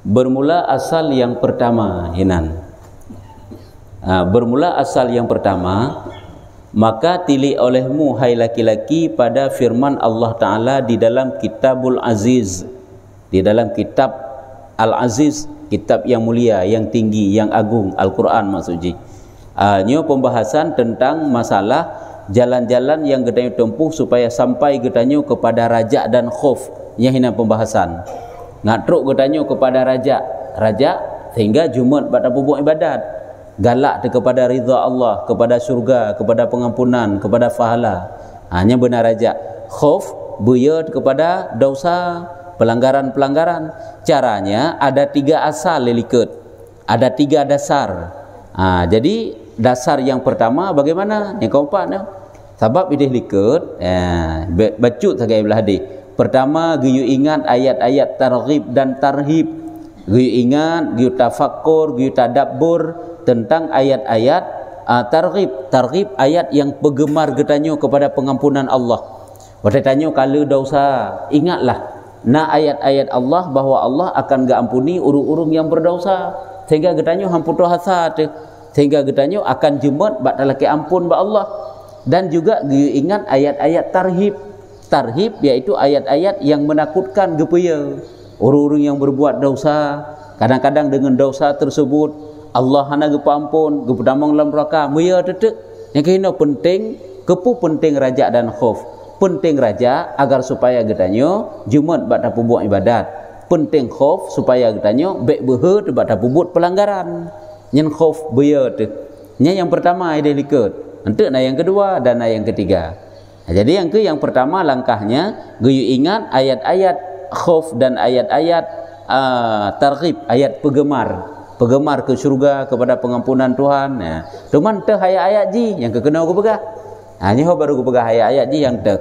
Bermula asal yang pertama, Hinan. Bermula asal yang pertama, maka tilik olehmu hai laki-laki pada firman Allah Ta'ala di dalam Kitabul Aziz, di dalam kitab Al-Aziz, kitab yang mulia, yang tinggi, yang agung, Al-Quran maksudnya. Ini pembahasan tentang masalah jalan-jalan yang kita tempuh supaya sampai kita kepada raja dan khauf. Yang ini pembahasan. Ngatruk kita kepada raja sehingga Jumat pada bubuh ibadat, galak kepada ridha Allah, kepada surga, kepada pengampunan, kepada pahala. Hanya benar raja. Khauf buyut kepada dosa, pelanggaran-pelanggaran. Caranya ada 3 asal lilikut, ada 3 dasar. Jadi dasar yang pertama bagaimana? Yang keempat ni. Sebab idih likut, bacut sagai belah hadis. Pertama, giyu ingat ayat-ayat targhib dan tarhib. Giyu ingat, giyu tafakkur, giyu tadabbur tentang ayat-ayat targhib. Targhib ayat yang penggemar getanyo kepada pengampunan Allah. Waktu tanya kalau dosa, ingatlah ayat-ayat Allah bahwa Allah akan ampuni urung-urung yang berdosa. Sehingga getanyo hamputuh hasad, sehingga getanyo akan jemut bak laki ampun ba Allah. Dan juga giyu ingat ayat-ayat tarhib. Tarhib yaitu ayat-ayat yang menakutkan gepaya orang-orang yang berbuat dosa. Kadang-kadang dengan dosa tersebut Allah hana gepa ampun, gepa damang dalam neraka. Muya tetek. Yang kena penting, kepu penting raja dan khauf. Penting raja agar supaya getanyo jumat bak dapat buat ibadat. Penting khauf supaya getanyo baik behe bak dapat buat pelanggaran. Nyen khauf beya tu. Yang pertama ada likut. Nanti yang kedua dan yang ketiga. Jadi yang pertama langkahnya giyu ingat ayat-ayat khauf dan ayat-ayat targhib, ayat penggemar ke syurga, kepada pengampunan Tuhan. Cuman teh ayat-ayat ji yang kena aku pegah. Nyo baru aku pegah ayat-ayat ji yang teh.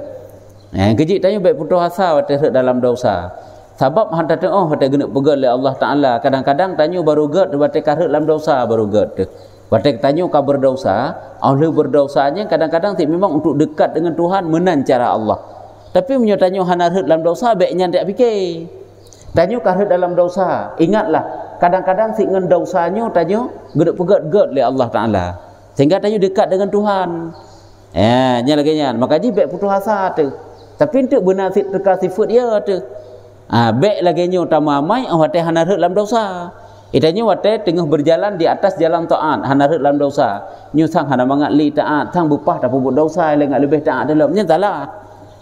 Yang kecil tanya baik putus asa waktu dalam dosa. Sebab hantar hati gena pegat oleh Allah Taala. Kadang-kadang tanya baru gad waktu karut dalam dosa baru gad. Waktu tanya kau berdosa, oleh berdosanya kadang-kadang memang untuk dekat dengan Tuhan menancara Allah. Tapi menyatanya hanarut dalam dosa baiknya tak fikir. Tanya karut dalam dosa, ingatlah kadang-kadang si ngan dosanya tanya gedek pegat-gad oleh Allah Taala. Sehingga tanya dekat dengan Tuhan. Nya lagi nya. Makanya baik putus asa tu. Tapi untuk benar terka sifat dia tu. Baik lagi nya tamamai waktu hanarut dalam dosa. Itanya waktu tengah berjalan di atas jalan taat, hanarut dalam dosa. Nyusang hana mangat li taat, sang bupah dah buat dosa lengat lebih taat dalamnya salah.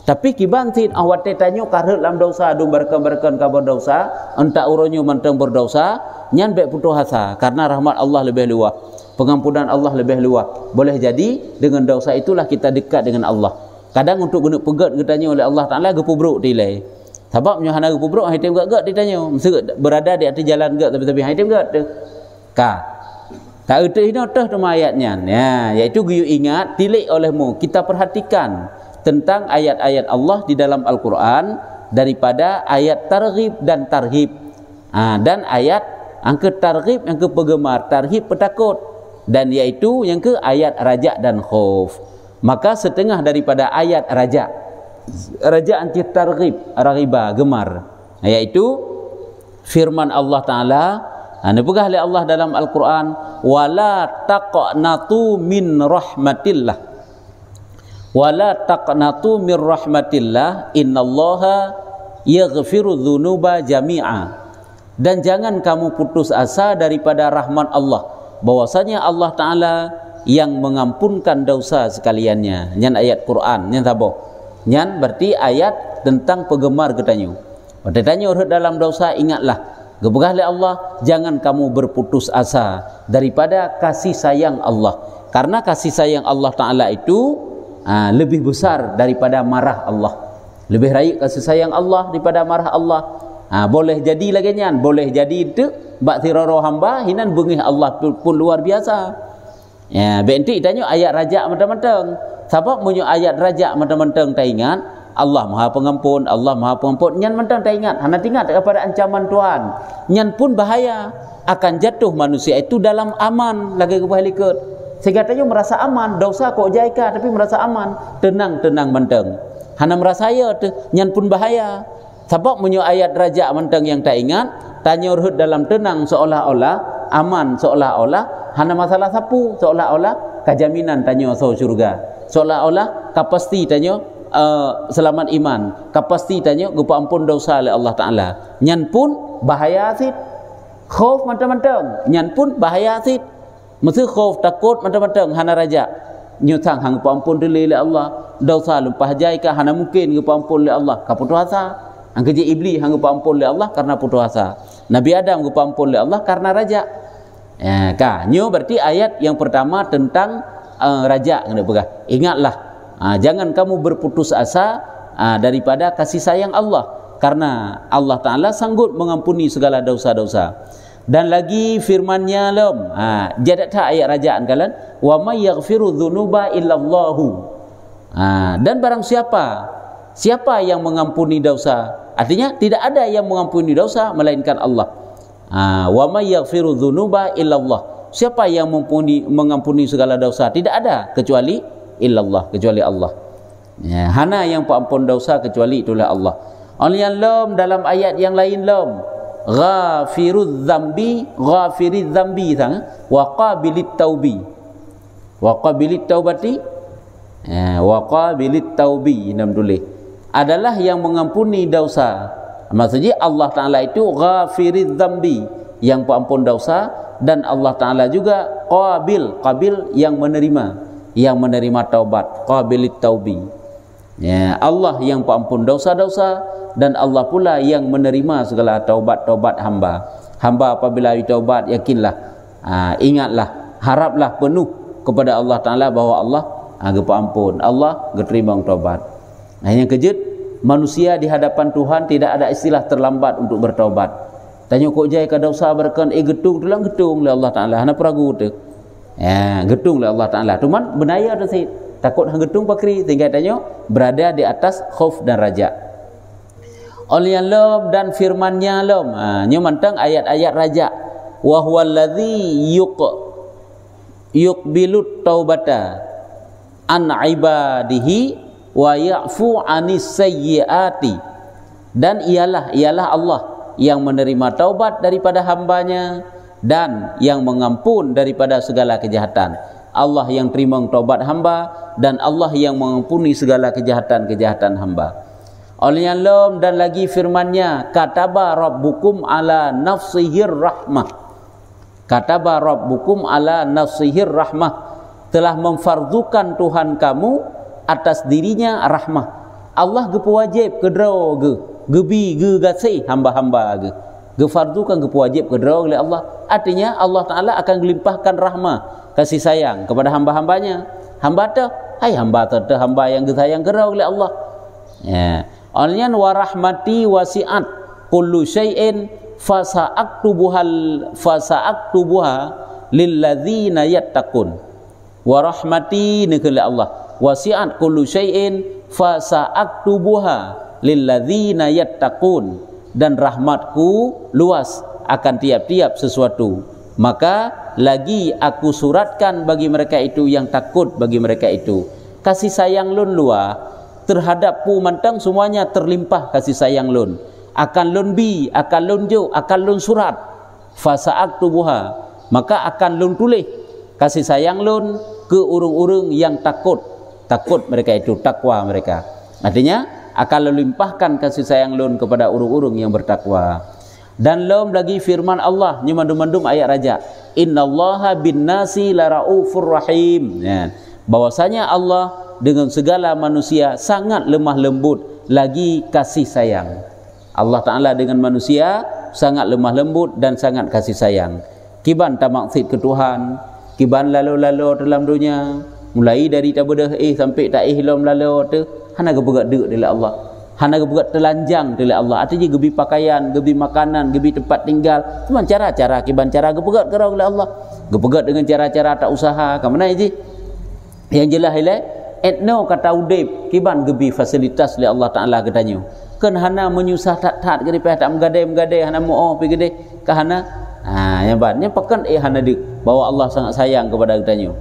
Tapi kiban sin waktu tanya karut dalam dosa, dum berkan kabar dosa, entah uronyo mentang berdosa, nyan baik putus asa karena rahmat Allah lebih luas, pengampunan Allah lebih luas. Boleh jadi dengan dosa itulah kita dekat dengan Allah. Kadang untuk guna pegat getanya oleh Allah Taala gepubruk dilai. Sebab nyo hana gepubruk haitem gak ditanya. Mesti berada di atas jalan gak tapi haitem gak tu. Tak erti hino teh tema ayatnya. Iaitu giyu ingat tilik olehmu. Kita perhatikan tentang ayat-ayat Allah di dalam Al-Quran daripada ayat targhib dan tarhib. Dan ayat yang ke targhib, yang ke penggemar, tarhib petakut. Dan iaitu yang ke ayat raja dan khauf. Maka setengah daripada ayat raja anti targhib, raghiba, gemar, iaitu firman Allah Taala, dipegah oleh Allah dalam Al-Quran, wala taqnatu min rahmatillah, wala taqnatu min rahmatillah, innallaha yaghfiru dzunuba jami'a. Dan jangan kamu putus asa daripada rahmat Allah, bahwasanya Allah Taala yang mengampunkan dosa sekaliannya. Nyan ayat Quran, nyan tabah. Nyan berarti ayat tentang penggemar getanyo. Waktu tanya urut dalam dosa, ingatlah gebegah oleh Allah, jangan kamu berputus asa daripada kasih sayang Allah. Karena kasih sayang Allah Ta'ala itu lebih besar daripada marah Allah. Lebih raik kasih sayang Allah daripada marah Allah. Boleh jadi lagi nyan, boleh jadi itu bak tiraro hamba hinan bengih Allah pun luar biasa. Benti tanya ayat raja mentang-mentang. Sebab punya ayat raja mentang-mentang tak ingat Allah Maha Pengampun, Allah Maha Pengampun, nyan mentang tak ingat, hana ingat kepada ancaman Tuhan. Nyan pun bahaya, akan jatuh manusia itu dalam aman lagi kebahalikut. Sehingga tanya merasa aman, dosa kok jaika tapi merasa aman, tenang-tenang mentang. Hana merasa ya tu, nyan pun bahaya. Sebab punya ayat raja mentang yang tak ingat, tanya ruhut dalam tenang seolah-olah aman, seolah-olah hana masalah sapu, seolah-olah kejaminan tanya so syurga, seolah-olah kapasti tanya selamat iman, kapasti tanya gupa ampun dosa oleh Allah Taala. Nyan pun bahaya sit, khauf macam-macam, nyan pun bahaya sit. Mesti khauf takut macam-macam hana raja nyutang hang ampun dili oleh Allah, dosa lumpah jai ka hana mungkin gupa ampun oleh Allah ka putus asa. Hang kerja iblis hang gupa ampun oleh Allah karena putus asa. Nabi Adam gupa ampun oleh Allah karena raja. Ya, nyo berarti ayat yang pertama tentang raja kena pegah. Ingatlah, jangan kamu berputus asa daripada kasih sayang Allah, karena Allah Taala sanggup mengampuni segala dosa-dosa. Dan lagi firman-Nya lom, jadat tak ayat rajaan kalian, wa may yaghfiru dzunuba illallahu. Dan barang siapa yang mengampuni dosa, artinya tidak ada yang mengampuni dosa melainkan Allah. Wa may yaghfiru dzunuba illallah. Siapa yang mengampuni segala dosa? Tidak ada kecuali illallah, kecuali Allah. Ya, hana yang pengampun dosa kecuali itulah Allah. Oleh yang lom dalam ayat yang lain lom, ghafirudz dzambi sang wa qabilit taubi. Wa qabilit taubati, wa qabilit taubi nam tulis. Adalah yang mengampuni dosa. Maksudnya Allah Ta'ala itu ghafiridz dzambi, yang pengampun dosa, dan Allah Ta'ala juga qabil yang menerima taubat, qabilit taubi. Ya, Allah yang pengampun dosa-dosa, dan Allah pula yang menerima segala taubat-taubat hamba. Hamba apabila taubat, yakinlah, ingatlah, haraplah penuh kepada Allah Ta'ala bahawa Allah pengampun, Allah terima taubat. Nah, yang kejut, manusia di hadapan Tuhan tidak ada istilah terlambat untuk bertaubat. Tanya kok jai ka dosa berkan getung tulang getung oleh Allah Taala, hana peragu tu. Ya, getung oleh Allah Taala. Cuman benaya tu sih. Takut hang getung pakri, tinggal tanya berada di atas khauf dan raja. Oleh Allah dan firman-Nya lom. Nya mantang ayat-ayat raja. Wa huwallazi yuqbilut taubata an ibadihi wa ya'fu 'anis sayyiati. Dan ialah Allah yang menerima taubat daripada hambanya dan yang mengampun daripada segala kejahatan. Allah yang terima taubat hamba dan Allah yang mengampuni segala kejahatan-kejahatan hamba. Oleh Allah dan lagi firman-Nya, kataba rabbukum ala nafsihir rahmah. Kataba rabbukum ala nafsihir rahmah. Telah memfardukan Tuhan kamu atas dirinya rahmah. Allah wajib kedraw gebi gasih hamba-hamba fardukan wajib kedraw oleh Allah. Artinya Allah Taala akan melimpahkan rahmah, kasih sayang kepada hamba-hambanya. Hamba tu, hamba yang disayang kedraw oleh Allah. Ya. Olehnya wa rahmati wasi'at kullu syai'in fasa'aktubuha lilladzina yattaqun. Wa rahmati nikali Allah wasi'at kullu syai'in fasa'aktubuha lilladzina yattaqun. Dan rahmatku luas akan tiap-tiap sesuatu, maka lagi aku suratkan bagi mereka itu yang takut bagi mereka itu. Kasih sayang lun luar terhadap pu mantang semuanya terlimpah kasih sayang lun. Akan lun akan lun akan lun surat fasa'aktubuha, maka akan lun tulis kasih sayang lun ke urung-urung yang takut mereka itu, takwa mereka. Artinya akan melimpahkan kasih sayang lun kepada urung-urung yang bertakwa. Dan lom lagi firman Allah nyemandum-mandum ayat raja, innallaha bin nasi laraufur rahim. Ya, bahwasanya Allah dengan segala manusia sangat lemah lembut lagi kasih sayang. Allah Ta'ala dengan manusia sangat lemah lembut dan sangat kasih sayang. Kiban tak maksud ke Tuhan, kiban lalu-lalu dalam dunia, mulai dari tabudah sampai tak lom lalu tu, hana gebegat dek dari Allah, hana gebegat telanjang dari Allah. Artinya gebi pakaian, gebi makanan, gebi tempat tinggal, cuma cara-cara kiban cara gebegat kerau oleh Allah, gebegat dengan cara-cara tak usaha ke mana je. Yang jelas ile etno kata udip kiban gebi fasilitas oleh Allah Taala katanya. Kan hana menyusah tak ke depan tak menggadai hana mau pergi gede ke hana. Yang bannya pekan hana dik bahwa Allah sangat sayang kepada katanya.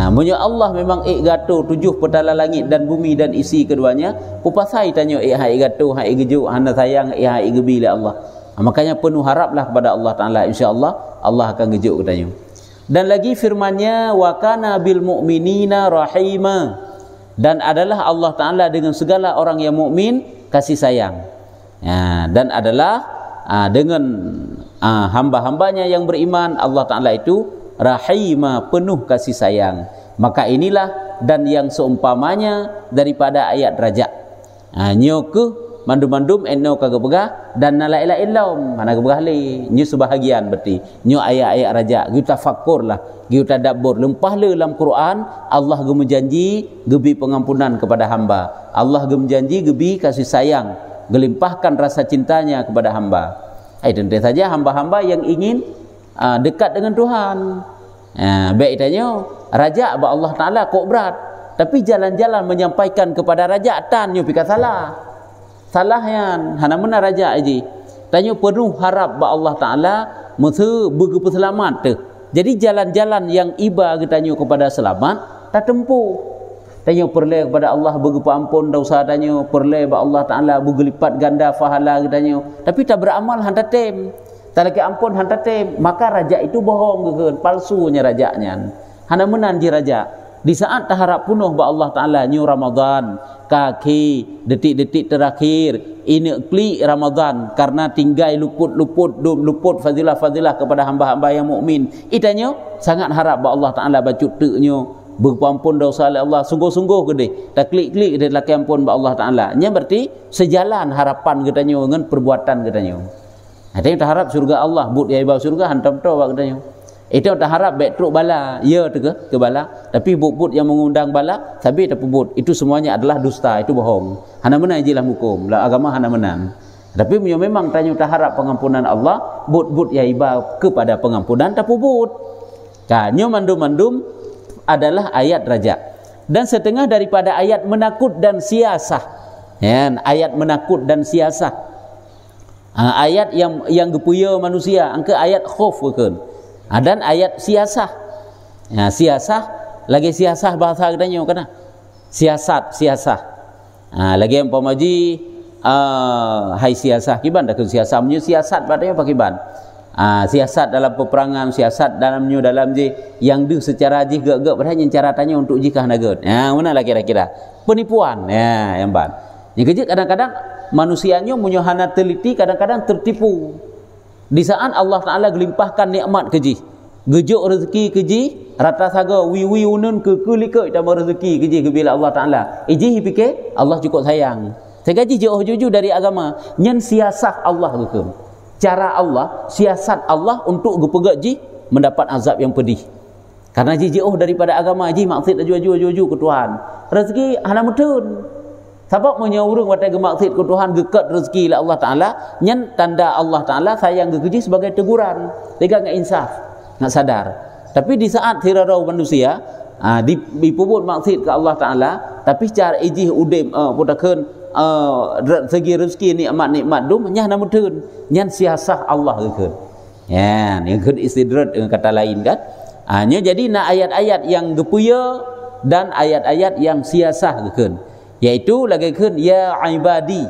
Punya Allah memang gato 7 petala langit dan bumi dan isi keduanya. Pupasai tanya hai gato hai gejuk hana sayang hai gebi le Allah. Makanya penuh haraplah kepada Allah Ta'ala, insya-Allah Allah akan ngejut katanya. Dan lagi firman-Nya, wa kana bil mu'minina rahima, dan adalah Allah Ta'ala dengan segala orang yang mukmin kasih sayang. Dan adalah dengan hamba-hambanya yang beriman, Allah Ta'ala itu rahima, penuh kasih sayang. Maka inilah dan yang seumpamanya daripada ayat rajak. Nyoke mandum-mandum eno kagak begah dan la ilaha illallah mana kagak begah le nyu sebahagian berarti nyu ayat-ayat raja kita fakkur lah kita tadabbur lempah le dalam Quran Allah gem janji gebi pengampunan kepada hamba, Allah gem janji gebi kasih sayang, gelimpahkan rasa cintanya kepada hamba. Tentu saja hamba-hamba yang ingin dekat dengan Tuhan, baik tanya raja ba Allah Taala kok berat, tapi jalan-jalan menyampaikan kepada raja tan nyu pika salah. Salahnya hana mana raja aji tanya penuh harap ba Allah Taala mesti begitu selamat tu. Jadi jalan-jalan yang iba kita tanya kepada selamat tak tempuh. Tanya perle kepada Allah begitu ampun dosa tanya perle ba Allah Taala berlipat ganda pahala kita tanya, tapi tak beramal hanta tem. Tak lagi ampun hanta tem, maka raja itu bohong ke palsunya rajanya. Hana menan ji raja. Di saat taharap penuh ba Allah Taala nyu Ramadan kaki detik-detik terakhir ini kli Ramadan karena tinggal luput fadilah kepada hamba-hamba yang mukmin. Itanya sangat harap ba Allah Taala bacut teknyo berpampun dosa oleh Allah sungguh-sungguh gede. Tak klik-klik gede laki ampun ba Allah Taala. Nya berarti sejalan harapan katanya dengan perbuatan katanya. Ada yang harap surga Allah, but ya ibau surga hantam to ba katanya. Itu tak harap baik truk bala, ya ke bala, tapi but yang mengundang bala, tapi tak but. Itu semuanya adalah dusta, itu bohong. Hana menang jilah hukum, lah agama hana menang. Tapi memang tanya tak harap pengampunan Allah, but ya iba kepada pengampunan tak but. Kanyo mandum-mandum adalah ayat raja. Dan setengah daripada ayat menakut dan siasah. Ya, ayat menakut dan siasah. Ayat yang gepuya manusia, angka ayat khauf bukan. Dan ayat siasah. Siasah lagi siasah bahasa katanya kena. Siasat. Lagi yang pamaji hai siasah kiban dak siasah menyu siasat padanya pakai ban. Siasat dalam peperangan, siasat dalamnya dalam yang du secara gak padanya cara tanya untuk jika nagot. Mana lah kira-kira penipuan yang ban. Yang kejut kadang-kadang manusianya punya hana teliti kadang-kadang tertipu. Di saat Allah Ta'ala gelimpahkan nikmat keji, gejuk rezeki keji, rata saga wiwi unun ke lika tambah rezeki keji bila Allah Ta'ala iji fikir Allah cukup sayang segaji jauh-jauh dari agama nyen siasah Allah ke cara Allah siasat Allah untuk gepegak ji mendapat azab yang pedih karena ji jauh daripada agama ji maksud aju-aju ke Tuhan rezeki hana mutun. Sebab menyurung watai gemaksud ke Tuhan gekat rezeki lah Allah Ta'ala nyen tanda Allah Ta'ala sayang gekeji sebagai teguran lega ngak insaf ngak sadar. Tapi di saat hirarau manusia dipubut maksud ke Allah Ta'ala tapi cara ijih udim putakeun segi rezeki nikmat-nikmat dum nyah namutun nyen siasah Allah gekeun. Ya, yang keun istidrat dengan kata lain kan. Nya jadi na ayat-ayat yang gepuya dan ayat-ayat yang siasah gekeun. Yaitu lagi kan ya ibadi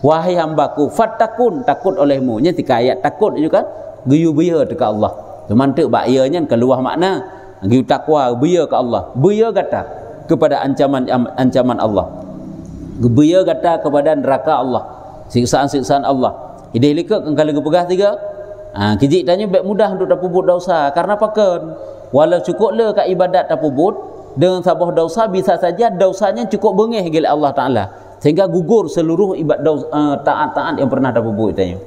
wahai hambaku fattakun takut olehmu nya tika ayat takut itu kan geyu beya dekat Allah temantek bak ianya keluar makna geyu takwa beya ke Allah beya kata kepada ancaman Allah beya kata kepada neraka Allah siksaan-siksaan Allah ideh lika kalau gepegah tiga kijik tanya baik mudah untuk tapubut dosa karena pakan walau cukup le ka ibadat tapubut dengan sabah dosa bisa saja dosanya cukup bengeh gila Allah Ta'ala sehingga gugur seluruh ibadah taat-taat yang pernah dibuat tanya.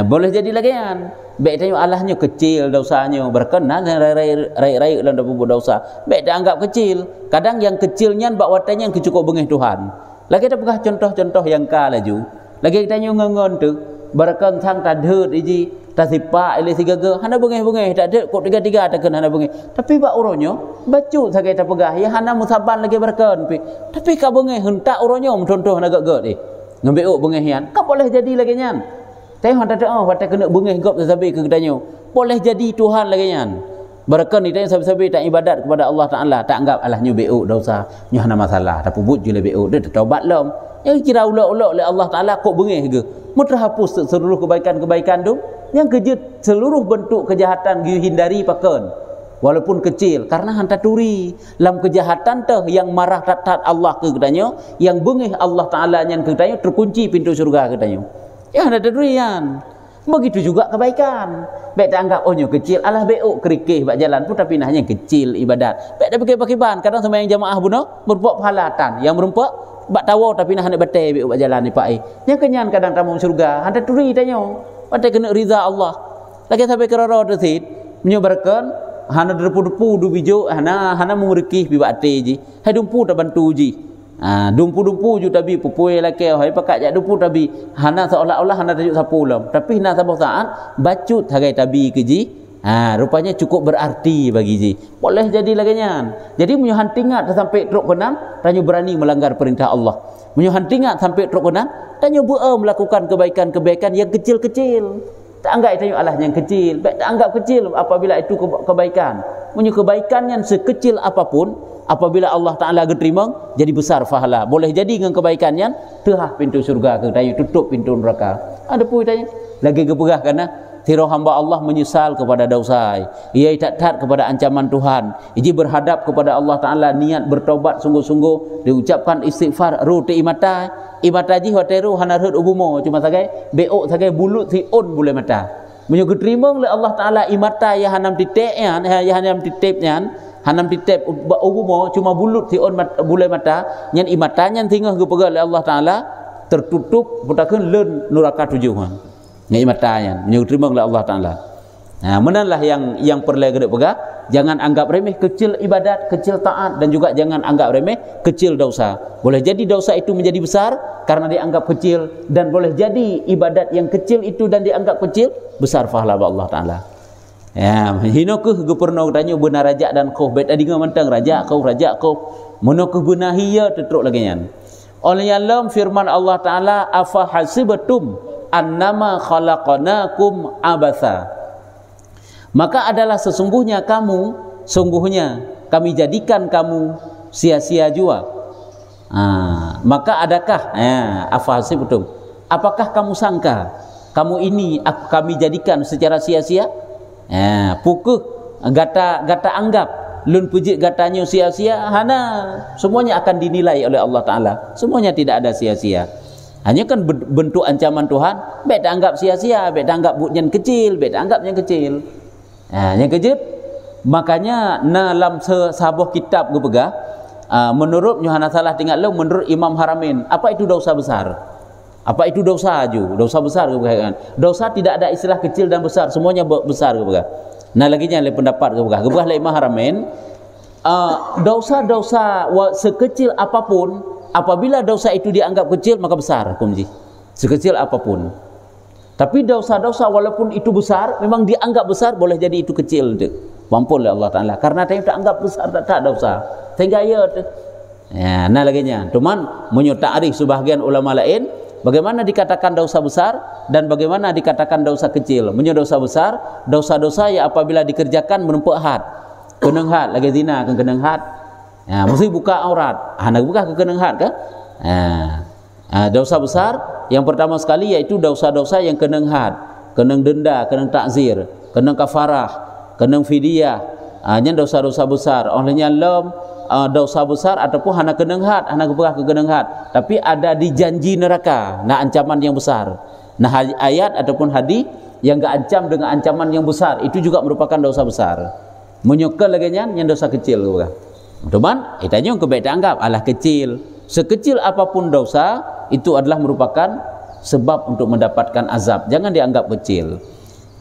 Boleh jadi lagi kan baik tanya Allahnya kecil dosanya berkenan rai-rai dalam dibuat dosa baik dianggap kecil kadang yang kecilnya bak watanya yang cukup bengeh Tuhan lagi ada pegah contoh-contoh yang ka laju lagi tanya ngengon tu berkan sang tadhut iji tasipa ile sigaga hana bengeh-bengeh tak ada kok tiga-tiga tak kena hana bengeh tapi bak uronyo bacu sagai tak pegah ya hana musaban lagi berkan tapi ka bengeh hentak uronyo contoh hana gak ni ngambil bengeh yan ka boleh jadi lagi nyan teh hanta dah wata kena bengeh gop sabi ke kedanyo boleh jadi Tuhan lagi nyan berkan ni teh sabi-sabi tak ibadat kepada Allah Taala tak anggap Allahnya beuk dosa nya hana masalah tak pubut je le beuk dia taubat lom yang kira ulak-ulak oleh Allah Taala kok bengeh ke terhapus seluruh kebaikan-kebaikan tu, yang kejut seluruh bentuk kejahatan hindari pakan walaupun kecil, karena hanta turi lam kejahatan teh yang marah tat Allah ke katanya, yang bengih Allah Taala nyan ke katanya, terkunci pintu surga katanya. Ya hanta turian. Begitu juga kebaikan. Baik tak anggap ohnya kecil, alah beok kerikih bak jalan pun tapi nahnya kecil ibadat. Baik tak pakai ban, kadang sembahyang jamaah buno merupakan pahalatan, yang merupakan bak tawa tapi nah hendak batai beok bak jalan ni pai. Yang kenyan kadang tamu surga, hanta turi tanya. Batai kena rida Allah. Lagi sampai kerara tesit menyebarkan hana depu-depu du bijo hana mengurikih bi bate ji. Hai dumpu tak bantu ji. Dumpu-dumpu ju tabi pupui laki hai pakat jak dumpu tabi hana seolah-olah hana tajuk sapu lam, tapi hana sabah saat bacut hagai tabi ke ji. Rupanya cukup berarti bagi ji. Boleh jadi laginya. Jadi menyuhan tingkat sampai truk kenan tanya berani melanggar perintah Allah. Menyuhan tingkat sampai truk kenan tanya melakukan kebaikan-kebaikan yang kecil-kecil. Tak anggap itu Allah yang kecil. Baik tak anggap kecil apabila itu kebaikan. Menyu kebaikan yang sekecil apapun, apabila Allah Taala terima, jadi besar pahala. Boleh jadi dengan kebaikan yang tehah pintu surga ke tayu tutup pintu neraka. Ada pun tanya. Lagi keperah kerana tiro hamba Allah menyesal kepada dosa. Ia tak kepada ancaman Tuhan. Ia berhadap kepada Allah Taala, niat bertobat sungguh-sungguh, diucapkan istighfar ruti imata. Imata ji hoteru hanarhut ubumo cuma sagai beok sagai bulut si on boleh mata. Menyo keterima oleh Allah Taala imata ya hanam titeknya, ya hanam titipnya, hanam titip ubumo cuma bulut si on boleh mata. Nyan imatanya tinggal kepada oleh Allah Taala tertutup putakeun leun neraka tujuan. Nyan imatanya menyo keterima oleh Allah Taala. Menanlah yang perlu gede pegah. Jangan anggap remeh kecil ibadat, kecil taat, dan juga jangan anggap remeh kecil dosa. Boleh jadi dosa itu menjadi besar karena dianggap kecil, dan boleh jadi ibadat yang kecil itu dan dianggap kecil besar pahala Allah Taala. Ya, hinokuh gubernur tanya benar raja dan kau bet tadi ngomong raja kau menukuh benahiya tetruk lagi nyan. Oleh alam firman Allah Taala, afa hasibatum annama khalaqnakum abatha. Maka adalah sesungguhnya kami jadikan kamu sia-sia jua. Maka adakah afahasibtum, apakah kamu sangka kamu ini kami jadikan secara sia-sia? Pukuh gata anggap lun pujit gatanya sia-sia, hana semuanya akan dinilai oleh Allah Taala. Semuanya tidak ada sia-sia. Hanya kan bentuk ancaman Tuhan, baik tak anggap sia-sia, baik tak anggap yang kecil, baik tak anggap yang kecil. Yang kejut, makanya dalam sebuah kitab gepegah, menurut Yohana salah tinggal lo, menurut Imam Haramain, apa itu dosa besar? Apa itu dosa aju? Dosa besar gepegah. Dosa tidak ada istilah kecil dan besar, semuanya besar gepegah. Nah laginya le pendapat gepegah. Gepegah le Imam Haramain, dosa-dosa sekecil apapun, apabila dosa itu dianggap kecil maka besar hukumnya. Sekecil apapun. Tapi dosa-dosa walaupun itu besar, memang dianggap besar, boleh jadi itu kecil tu. Mampun oleh Allah Taala. Karena dia tak anggap besar, tak dosa. Sehingga ya tu. Nah laginya. Cuman menurut ta'rif sebahagian ulama lain, bagaimana dikatakan dosa besar dan bagaimana dikatakan dosa kecil. Menurut dosa besar, dosa-dosa yang apabila dikerjakan menumpuk had. Keneng had, lagi zina kan keneng had. Mesti buka aurat. Nak buka ke keneng had ke? Dosa besar yang pertama sekali yaitu dosa-dosa yang keneng had, keneng denda, keneng takzir, keneng kafarah, keneng fidyah. Nya dosa-dosa besar. Olehnya dosa besar ataupun hana keneng had, hana keberah ke keneng had, tapi ada dijanji neraka, nah ancaman yang besar. Nah ayat ataupun hadis yang enggak ancam dengan ancaman yang besar itu juga merupakan dosa besar. Menyuka lagi yang dosa kecil juga. Teman, itanya kebaik anggap alah kecil. Sekecil apapun dosa itu adalah merupakan sebab untuk mendapatkan azab. Jangan dianggap kecil.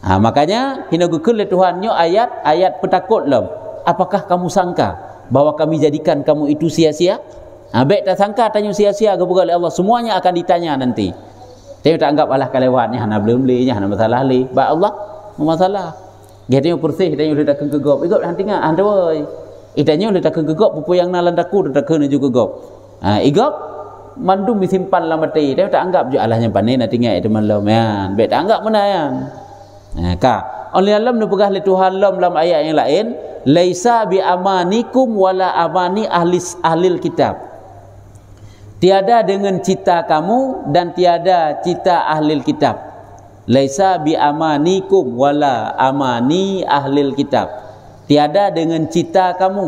Makanya hinagukul Tuhan nyo ayat petakut lem. Apakah kamu sangka bahwa kami jadikan kamu itu sia-sia? Baik tak sangka tanya sia-sia kepada Allah, semuanya akan ditanya nanti. Tapi tak anggap alah kelewatnya hana belum belinya hana masalah li. Ba Allah masalah. Getanya bersih tanya udah tak kegop. Igop hantinga anda woi. Itanya udah tak kegop pupu yang nalan daku udah kena juga gop. Igop mandum disimpan lah mati. Dia tak anggap je alahnya pandai nak tinggal itu malam ya. Baik tak anggap mana ya. Oleh alam nu pegah le Tuhan lam ayat yang lain, laisa bi amanikum wala amani ahlil kitab. tiada dengan cita kamu dan tiada cita ahli kitab. Laisa bi amanikum wala amani ahli kitab. Tiada dengan cita kamu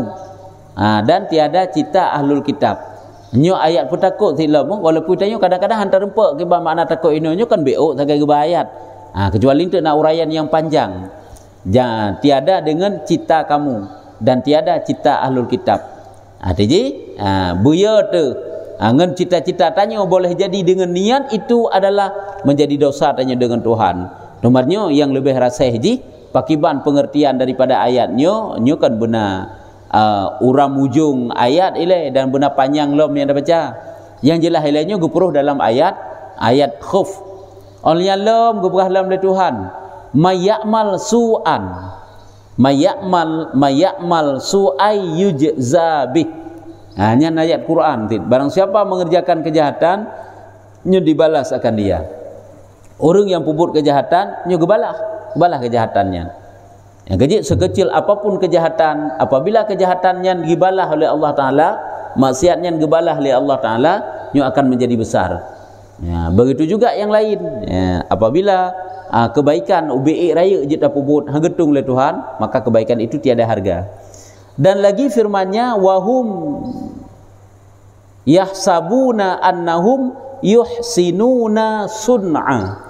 dan tiada cita ahlul kitab. Nyo ayat pun takut silap walaupun tanya kadang-kadang hantar rempak ke makna takut ini nyo kan beok sagai ke ayat. Kecuali itu nak uraian yang panjang. Jangan tiada dengan cita kamu dan tiada cita ahlul kitab. Jadi buya tu ngan cita-cita tanya boleh jadi dengan niat itu adalah menjadi dosa tanya dengan Tuhan. Nomornya yang lebih rasih ji pakiban pengertian daripada ayatnya nyo kan benar uram ujung ayat ile dan benar panjang lom yang dah baca. Yang jelas ilahnya gupuruh dalam ayat khuf. Oleh lom gupuruh dalam Tuhan. Mayamal su'an. Mayamal su'ay yujza bih. Hanya ayat Quran. Barang siapa mengerjakan kejahatan, nyo dibalas akan dia. Orang yang puput kejahatan, nyo gebalah kejahatannya. Yang kecil sekecil apapun kejahatan, apabila kejahatannya dibalah oleh Allah Taala, maksiatnya dibalah oleh Allah Taala, nyo akan menjadi besar. Ya, begitu juga yang lain. Ya, apabila kebaikan ubi raya jita puput hagetung oleh Tuhan, maka kebaikan itu tiada harga. Dan lagi firman-Nya wahum yahsabuna annahum yuhsinuna sun'a.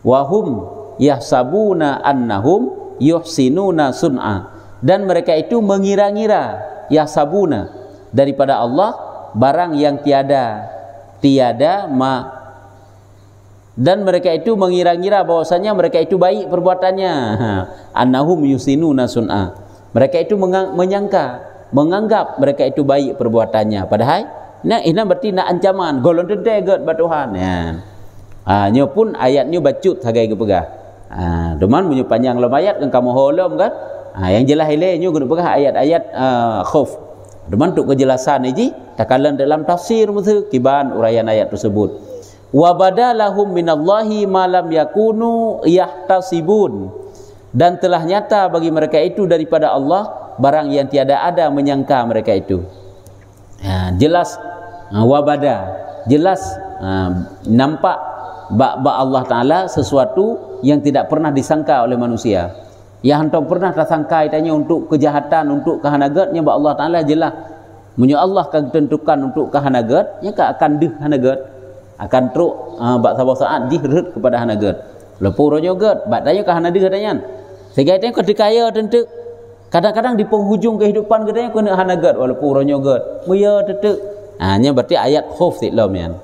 Wahum yahsabuna annahum yuhsinuna sun'a. Dan mereka itu mengira-ngira yahsabuna daripada Allah barang yang tiada dan mereka itu mengira-ngira bahwasanya mereka itu baik perbuatannya. Annahum yuhsinuna sun'a. Mereka itu menganggap mereka itu baik perbuatannya. Padahal ini berarti nak ancaman golon tenteget ba Tuhan. Ya. Nyo pun ayatnya bacut hagai gepegah. Deman punya panjang lam ayat kan kamu holom kan. Yang jelas ile nyo guna pegah ayat-ayat khauf. Deman untuk kejelasan ini takalan dalam tafsir mutu kiban uraian ayat tersebut. Wa badalahum minallahi ma lam yakunu yahtasibun. Dan telah nyata bagi mereka itu daripada Allah barang yang tiada ada menyangka mereka itu. Jelas wabada, jelas nampak bak Allah Taala sesuatu yang tidak pernah disangka oleh manusia. Yang hendak pernah tersangka itanya untuk kejahatan, untuk kahanagatnya bak Allah Taala jelas. Munyo Allah akan tentukan untuk kahanagat, nya akan deh hanagat, akan truk bak sabah saat dihrut kepada hanagat. Lepur nyogat, bak tanya kahanagat katanya. Sehingga itu kedekaya tentu kadang-kadang di penghujung kehidupan kita kena hanagat walaupun ronyo gat muya tentu. Nya berarti ayat khauf silom yan.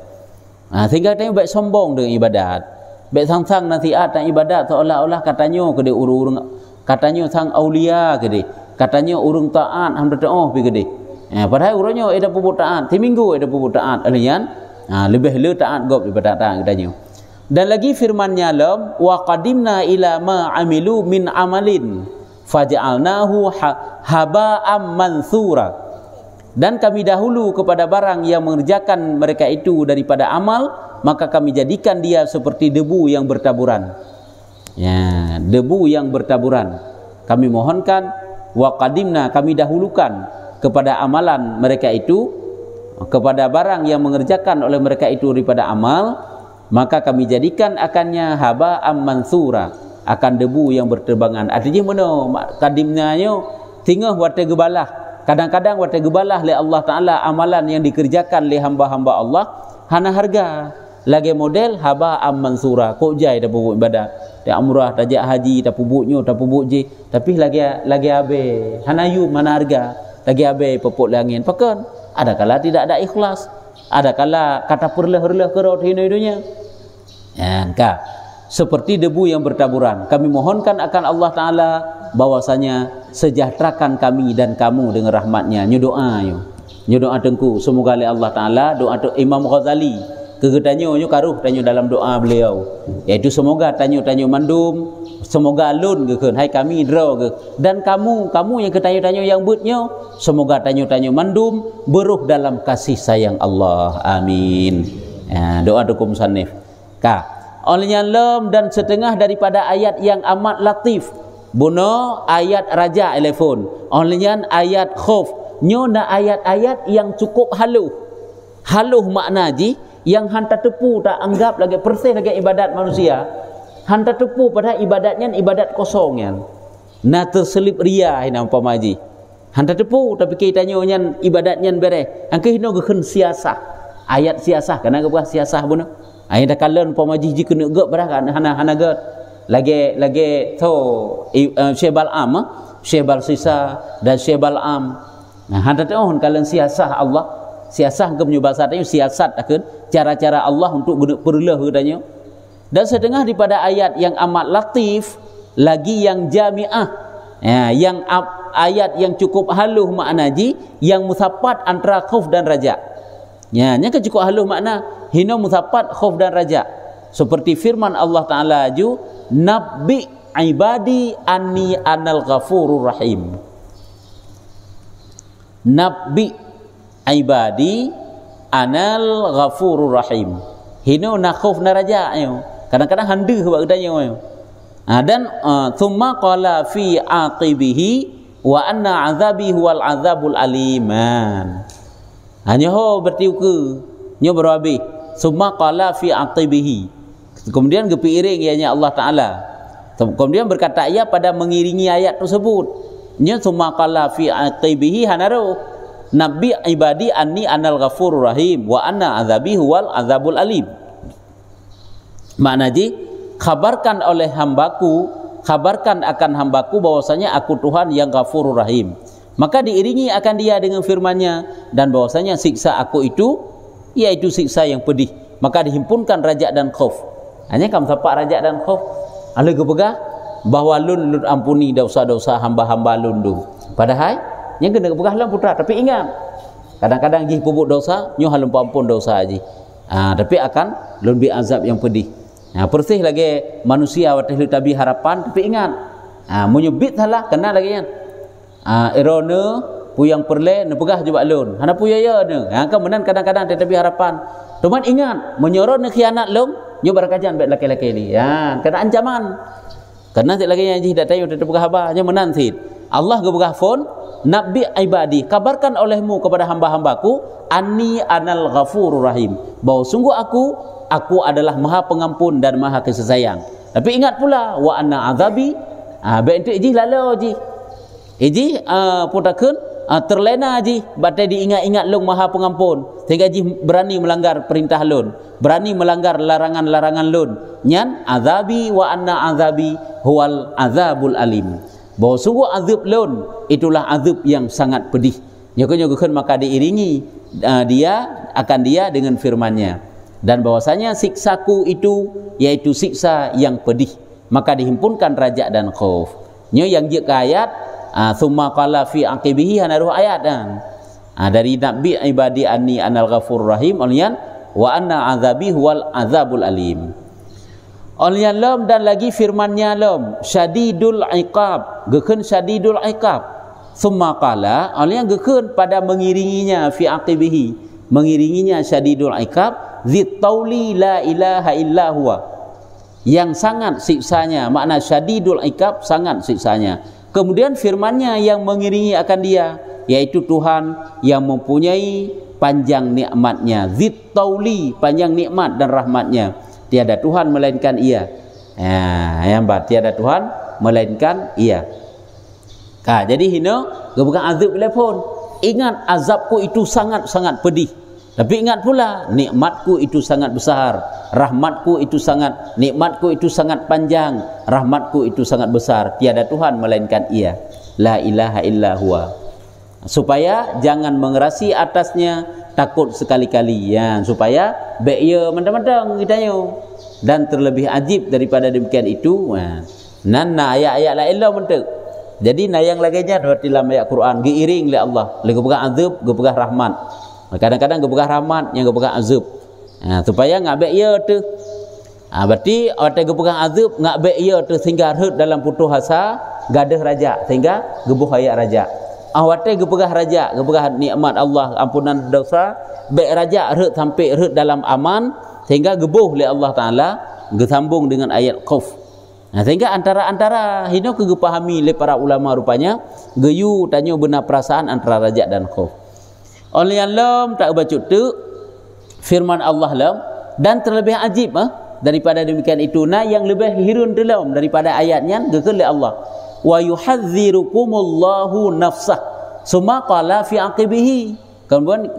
Sehingga itu baik sombong dengan ibadat. Baik sang-sang nasihat dan ibadat seolah-olah katanya ke dia urung katanya sang aulia ke dia. Katanya urung taat hamda taat pi ke dia. Padahal urangnya ada puput taat, ti minggu ada puput taat alian. Lebih le taat gop daripada taat katanya. Dan lagi firman-Nya lam wa qadimna ila ma amilu min amalin faj'alnahu haba'am mansura. Dan kami dahulu kepada barang yang mengerjakan mereka itu daripada amal, maka kami jadikan dia seperti debu yang bertaburan. Ya, debu yang bertaburan. Kami mohonkan wa qadimna, kami dahulukan kepada amalan mereka itu, kepada barang yang mengerjakan oleh mereka itu daripada amal, maka kami jadikan akannya haba'am mansura, akan debu yang berterbangan. Artinya mana kadimnanya tinggal wate gebalah. Kadang-kadang wate gebalah oleh Allah Taala amalan yang dikerjakan oleh hamba-hamba Allah hana harga. Lagi model haba'am mansura, kok jai dah puput ibadah. Dak umrah, tajak haji, dak puputnya, dak puput je. Tapi lagi abe, hanayu mana harga. Lagi abe puput langit. Pakan ada kala tidak ada ikhlas. Ada kala kata perlah-perlah kerot hidup-hidupnya. Seperti debu yang bertaburan. Kami mohonkan akan Allah Ta'ala bahwasanya sejahterakan kami dan kamu dengan rahmatnya. Nyo doa tengku. Semoga oleh Allah Ta'ala doa Imam Ghazali. Kegetanyo nyo karuh tanyo dalam doa beliau. Iaitu semoga tanyo mandum. Semoga alun ke hai kami draw ke. Dan kamu yang ketanyo-tanyo yang butnyo, semoga tanyo-tanyo mandum beruh dalam kasih sayang Allah. Amin. Doa dukum sanif. Olehnya lam dan setengah daripada ayat yang amat latif. Buno ayat raja telefon. Olehnya ayat khauf. Nyo na ayat-ayat yang cukup halus. haluh makna ji yang hanta tepu tak anggap lagi persih lagi ibadat manusia, hanta tepu pada ibadatnya ibadat kosongnya, na terselip ria hina umpama ji hanta tepu tapi kita nyonya ibadatnya bereh angke hino geken siasah ayat siasah kana geuh siasah buna ai da kalen umpama ji kena geuh barah hana geuh lagi to Syekh Bal'am Syekh Balsisa dan Syekh Bal'am nah hanta teh kalen siasah Allah siasah ke bahasa tadi siasat akan cara-cara Allah untuk perlah katanya. Dan setengah daripada ayat yang amat latif lagi yang jami'ah ya, yang ayat yang cukup haluh makna ji yang musafat antara khauf dan raja ya, nya cukup haluh makna hina musafat khauf dan raja seperti firman Allah Ta'ala ju nabbi ibadi anni anal ghafurur rahim. Nabbi ibadi anal ghafurur rahim. Hino na khauf na raja ayo. Kadang-kadang handu buat katanya ayo. Dan thumma qala fi aqibihi wa anna azabi huwal azabul aliman. Hanya ho berarti ke nyo berabi. Thumma qala fi aqibihi. Kemudian gepiring ianya Allah Taala. Kemudian berkata ia pada mengiringi ayat tersebut. Nyo thumma qala fi aqibihi hanaru Nabi ibadi anni anal ghafurur rahim wa anna azabi huwal azabul alim. Makna ji kabarkan oleh hambaku, kabarkan akan hambaku bahwasanya aku Tuhan yang ghafurur rahim. Maka diiringi akan dia dengan firman-Nya dan bahwasanya siksa aku itu yaitu siksa yang pedih. Maka dihimpunkan raja dan khauf. Hanya kamu sapa raja dan khauf. Ala gepegah bahwa lun ampuni dosa-dosa hamba-hamba lun tu. Padahal yang kena pegahlah putra, tapi ingat kadang-kadang jih pupuk dosa nyo halum ampun dosa aji tapi akan lebih azab yang pedih. Persih lagi manusia watih tabi harapan tapi ingat menyebit salah kena lagi kan erone puyang perle ne pegah juga lun hana puya ya ne kemudian kadang-kadang tabi harapan cuman ingat menyorot ne khianat long nyo barakajan baik laki-laki ni kena ancaman karena tak lagi yang jih dak tayu dak pegah ba nya menan sid Allah gebegah phone Nabi ibadi kabarkan olehmu kepada hamba-hambaku anni anal ghafurur rahim bahwa sungguh aku adalah maha pengampun dan maha kasih sayang. Tapi ingat pula wa anna azabi bentuk ji lalo ji iji putakeun terlena ji batai diingat-ingat lung maha pengampun sehingga ji berani melanggar perintah lun berani melanggar larangan-larangan lun nyan azabi wa anna azabi huwal azabul alim bahwa sungguh azab lun itulah azab yang sangat pedih. Nyokan maka diiringi dia dengan firman-Nya dan bahwasanya siksaku itu yaitu siksa yang pedih. Maka dihimpunkan raja dan khauf. Nyo yang je ke ayat summa qala fi aqibihi hanaruh ayat dari Nabi ibadi anni anal ghafurur rahim olian wa anna azabi huwal azabul alim. Olian lam dan lagi firman-Nya lam syadidul iqab geken syadidul iqab summa qala olian geken pada mengiringinya fi aqibihi mengiringinya syadidul iqab zit tauli la ilaha illa huwa yang sangat siksanya makna syadidul iqab sangat siksanya. Kemudian firman-Nya yang mengiringi akan dia yaitu Tuhan yang mempunyai panjang nikmat-Nya zit tauli panjang nikmat dan rahmat-Nya. Tiada Tuhan melainkan Ia. Yang tiada Tuhan melainkan Ia. Jadi hino bukan azab telefon. Ingat azabku itu sangat-sangat pedih. Tapi ingat pula nikmatku itu sangat besar, rahmatku itu sangat, nikmatku itu sangat panjang, rahmatku itu sangat besar. Tiada Tuhan melainkan Ia. La ilaha illa huwa. Supaya jangan mengerasi atasnya takut sekali-kali supaya baik ya mentang-mentang kitanya dan terlebih ajib daripada demikian itu nanna ayat-ayat la ilah mentek jadi nayang laginya dalam ayat Quran diiring oleh Allah lagi pegang azab gepegah rahmat kadang-kadang gepegah rahmat yang gepegah azab supaya ngabek ya tu berarti orang gepegah azab ngabek ya tu sehingga hut dalam putus asa gadah raja sehingga gebuh ayat raja awate gepegah raja gepegah nikmat Allah ampunan dosa baik raja rut sampai rut dalam aman sehingga gebuh oleh Allah Taala gesambung dengan ayat khauf sehingga antara hino kegepahami oleh para ulama rupanya geyu tanya benar perasaan antara raja dan khauf oleh yang lam tak baca tu firman Allah lam, dan terlebih ajib daripada demikian itu yang lebih hirun dalam daripada ayatnya gekele Allah, wa yuhadzirukumullahu nafsah summa qala fi aqibihi,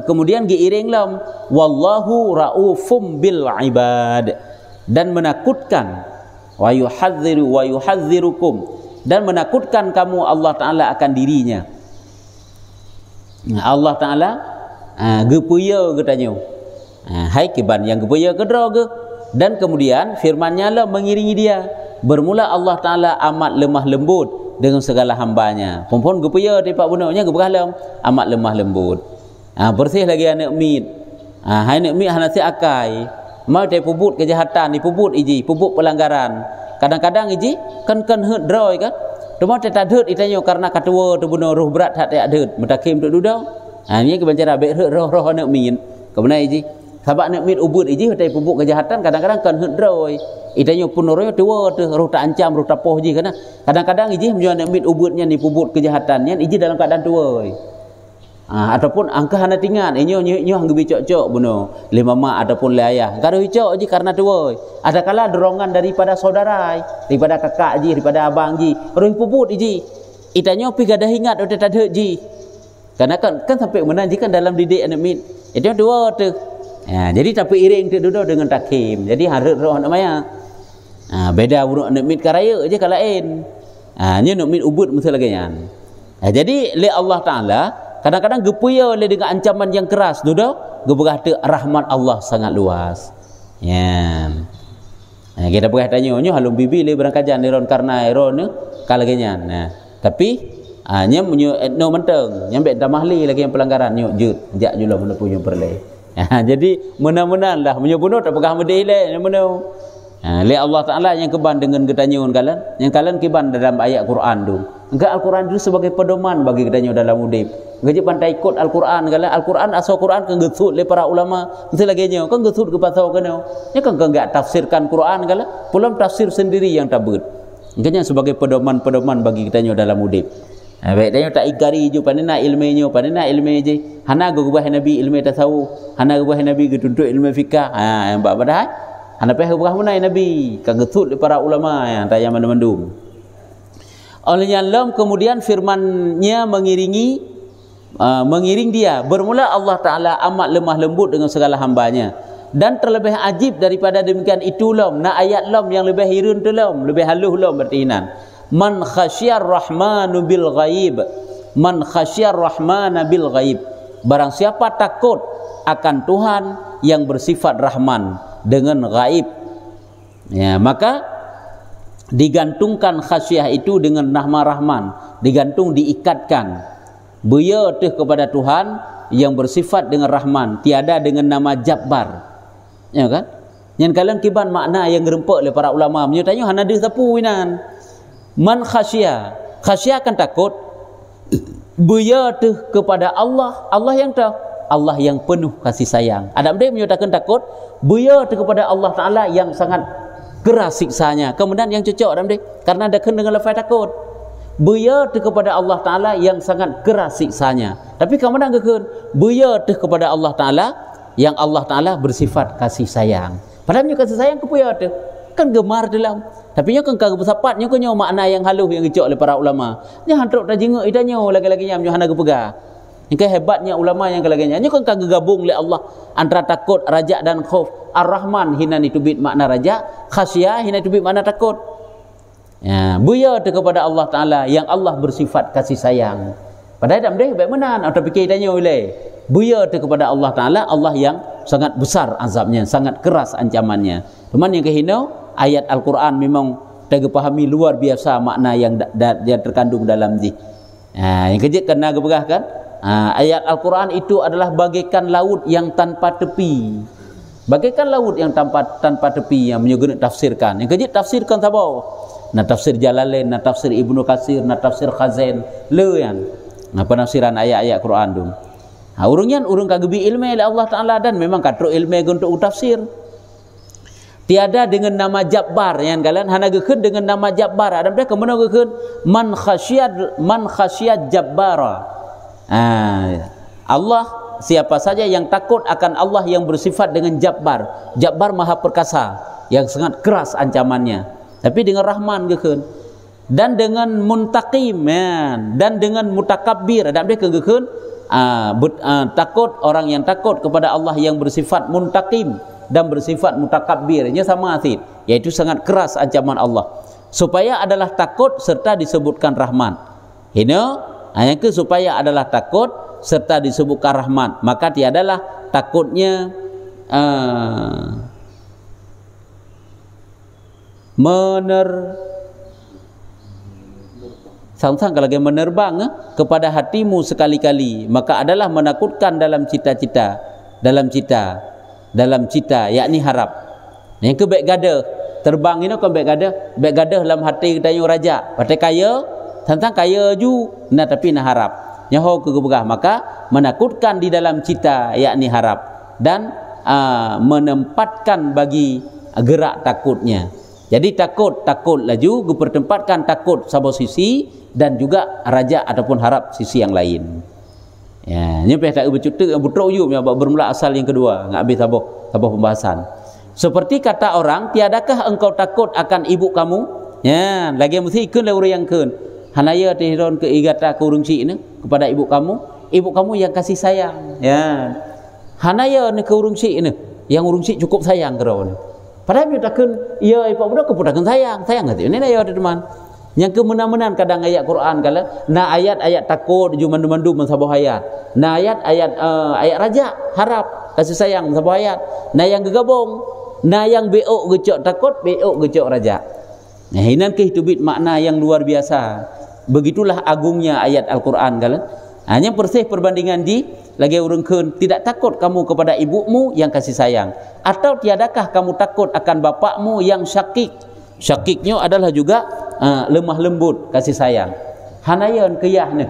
kemudian diiring lam, wallahu raufum bil ibad, dan menakutkan, wa yuhadzirukum, dan menakutkan kamu Allah Ta'ala akan dirinya. Allah Ta'ala gepuya katanya, hai kiban yang gepuya kedra ke, dan kemudian firman-Nya lah mengiringi dia. Bermula Allah Ta'ala amat lemah lembut dengan segala hambanya. Perempuan gepuya tiap bunanya geberhalam amat lemah lembut. Bersih lagi anak mit. Hai anak mit hanasi akai. Mau dia pubut kejahatan, dipubut iji, pubut pelanggaran. Kadang-kadang iji kan hut droi kan. Cuma tak hut itanya karena katua tu bunuh roh berat tak hut. Mutakim duk dudau. Ini kebancara baik roh anak mit. Kemudian iji sabak nak mit ubud iji hotai pubuk kejahatan kadang-kadang kan hendroi itanya punoroyo tua tu roh tak ancam roh tapoh ji kana kadang-kadang iji menjual nak mit ubudnya ni pubut kejahatannya iji dalam keadaan tua ataupun angka hana tingan nyo hanggebi cok-cok buno le mama ataupun le ayah garu cok ji karena tua ada kala dorongan daripada saudara daripada kakak ji daripada abang ji roh pubut iji itanya pi gadah ingat ote tak ji karena kan sampai menanji kan dalam didik anak mit itu dua tu. Jadi tapi iring tu duduk dengan takim. Jadi harut roh nak maya. Beda buruk nak mit karaya je kalau lain. Nya nak mit ubud mesti lagi nyan. Jadi le Allah Taala kadang-kadang gepuya le dengan ancaman yang keras duduk geberah tu rahmat Allah sangat luas. Yan. Kita boleh tanya nyo halum bibi le berangkajan iron karena iron kalau lagi nyan. Tapi nya menyo no menteng nyambe damahli lagi yang pelanggaran nyo jut jak jula mana punya perle. Jadi mudah-mudahan lah menyebunuh tak pegah medih le menuh. Le Allah Taala yang keban dengan ketanyun kalian, yang kalian keban dalam ayat Quran tu. Engkau Al-Quran itu sebagai pedoman bagi ketanyun dalam udip. Engkau pandai ikut Al-Quran kalian. Al-Quran asal Quran kan gesut le para ulama. Mesti lagi nyo kan gesut ke pasau kena. Nya kan enggak tafsirkan Quran kalian. Pulang tafsir sendiri yang tabut. Engkau sebagai pedoman-pedoman bagi ketanyun dalam udip. Baik dia tak ikari je panena ilmunya panena ilmu je hana gubah nabi ilmu tasawuf hana gubah nabi getuntut ilmu fikah yang bab badai hana peh gubah munai nabi kan getut para ulama yang tanya mandum olehnya lam kemudian firman-Nya mengiring dia bermula Allah Taala amat lemah lembut dengan segala hambanya dan terlebih ajib daripada demikian itu lam ayat lam yang lebih hirun tu lam lebih halus lam bertinan man khasyar rahmanu bil ghaib, man khasyar rahmana bil ghaib, barang siapa takut akan Tuhan yang bersifat rahman dengan gaib, maka digantungkan khasyah itu dengan nama rahman, digantung diikatkan beya teh kepada Tuhan yang bersifat dengan rahman, tiada dengan nama jabbar, ya kan? Yang kalian kiban makna yang gerempek oleh para ulama menyatanya hana ada sapu winan. Man khasyah akan takut beya tu kepada Allah, Allah yang tahu, Allah yang penuh kasih sayang. Adam dia menyatakan takut beya tu kepada Allah Taala yang sangat keras siksanya. Kemudian yang cocok Adam dia karena ada dengan lafaz takut. Beya tu kepada Allah Taala yang sangat keras siksanya. Tapi kemudian gekun beya tu kepada Allah Taala yang Allah Taala bersifat kasih sayang. Padahal kasih sayang ke beya tu kan gemar dalam tapi nya kan kagak bersapat nya kan makna yang halus yang dicok oleh para ulama nya hantruk ta jenguk idanya lagi-lagi nya hana gepega ingkah hebatnya ulama yang lagi-nya nya kan kagak gabung oleh Allah antara takut raja dan khauf ar-rahman hina itu bit makna raja khasyah hina itu bit makna takut buya tu kepada Allah Taala yang Allah bersifat kasih sayang padahal dak mendeh baik menan atau fikir idanya oleh buya tu kepada Allah Taala Allah yang sangat besar azabnya sangat keras ancamannya teman yang kehina ayat Al-Quran memang tak pahami luar biasa makna yang terkandung dalam ni. Yang kejut kena keberahkan ayat Al-Quran itu adalah bagaikan laut yang tanpa tepi. Bagaikan laut yang tanpa tepi yang menyugun tafsirkan. Yang kejut tafsirkan sabar. Na tafsir Jalalain, na tafsir Ibnu Katsir, na tafsir Khazain, le yang. Penafsiran ayat-ayat Quran tu. Urung kagebi ilmu oleh Allah Taala dan memang katruk ilmu untuk tafsir. Tiada dengan nama Jabbar yang kalian hana gekun dengan nama Jabbar ada mereka kemana gekun man khasyad Jabbara Allah siapa saja yang takut akan Allah yang bersifat dengan Jabbar. Jabbar maha perkasa, yang sangat keras ancamannya. Tapi dengan Rahman gekeun. Dan dengan Muntaqim, dan dengan Mutakabbir. Dan mereka gekeun takut, orang yang takut kepada Allah yang bersifat Muntaqim dan bersifat Mutakabbir. Ini sama arti, yaitu sangat keras ancaman Allah. Supaya adalah takut serta disebutkan Rahman. Ini yang ke supaya adalah takut serta disebutkan Rahman, maka tiadalah takutnya sang-sang kalau menerbang kepada hatimu sekali-kali, maka adalah menakutkan dalam cita-cita, yakni harap. Yang ke baik gadah terbang ini kan baik gadah dalam hati kita yang raja, hati kaya, tentang kaya ju, nah tapi nah harap. Nyaho kegebegah, maka menakutkan di dalam cita, yakni harap, dan menempatkan bagi gerak takutnya. Jadi takut laju dipertempatkan takut sabo sisi, dan juga raja ataupun harap sisi yang lain. Ya, ini tak bercutuk butruk you bermula asal yang kedua, ngak habis sabo pembahasan. Seperti kata orang, tiadakah engkau takut akan ibu kamu? Ya, lagi mesti ikun lah orang yang kun. Hanaya tihron ke igata ke urung cik ni kepada ibu kamu yang kasih sayang. Ya, hanaya ni ke urung cik ni, yang urung cik cukup sayang ke ni. Padahal dia takkan, ya ibu budak ke takkan sayang hati. Ini ayat teman. Yang kemenan-menan kadang ayat Quran kala, na ayat-ayat takut ju mandu-mandu mensabah ayat. Na ayat raja harap kasih sayang mensabah ayat. Na yang gegabung, na yang beok gecok takut, beok gecok raja. Nah, ini kehitubit makna yang luar biasa. Begitulah agungnya ayat Al-Quran kala. Hanya persih perbandingan di lagi urang keun, tidak takut kamu kepada ibumu yang kasih sayang, atau tiadakah kamu takut akan bapakmu yang syakik. Syakiknya adalah juga lemah lembut kasih sayang. Hanayan kiyah ni.